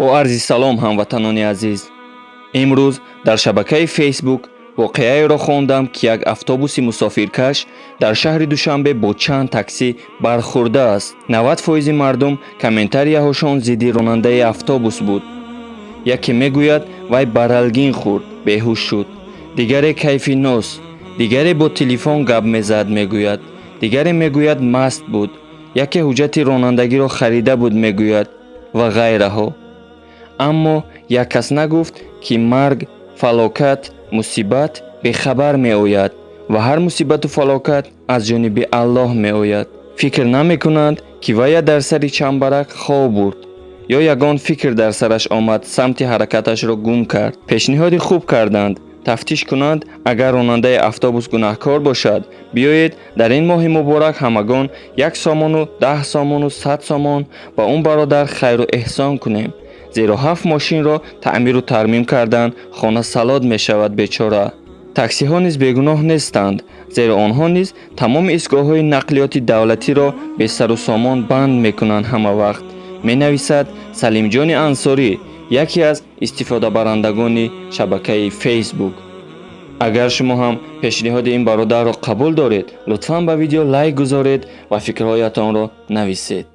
бо арзи салом ҳамватанони азиз. имрӯз дар шабакаи фейсбук воқеаеро хондам, ки як автобуси мусофиркаш дар шаҳри Душанбе бо чанд таксӣ бархӯрдааст. 90% мардум комментарияҳошон зидди ронандаи автобус буд. яке мегӯяд вай баралгин хӯрд, беҳуш шуд. дигаре кайфи нос, дигаре бо телефон гап мезад мегӯяд, дигаре мегӯяд маст буд, яке ҳуҷҷати ронандагиро харида буд мегӯяд ва ғайраҳо. аммо як кас нагуфт, ки марг, фалокат, мусибат бехабар меояд ва ҳар мусибату фалокат аз ҷониби Аллоҳ меояд. фикр намекунанд, ки вай дар сари чамбарак хоб бурд ё ягон фикр дар сараш омад самти ҳаракаташро гум кард. пешниҳоди хуб карданд. тафтиш кунанд, агар ронандаи автобус гунаҳкор бошад, биёед дар ин моҳи муборак ҳамагон 1 сомону 10 сомону 100 сомон ба он бародар хайру эҳсон кунем, зеро 7 мошинро таъмиру тармим кардан хона салод мешавад бечора. таксиҳо низ бегуноҳ нестанд, зеро онҳо низ тамоми истгоҳҳои нақлиёти давлатиро бесару сомон банд мекунанд ҳама вақт, менависад Салимҷони Ансорӣ, яке аз истифодабарандагони шабакаи фейсбук. агар шумо ҳам пешниҳоди ин бародарро қабул доред, лутфан ба видео лайк гузоред ва фикрҳоятонро нависед.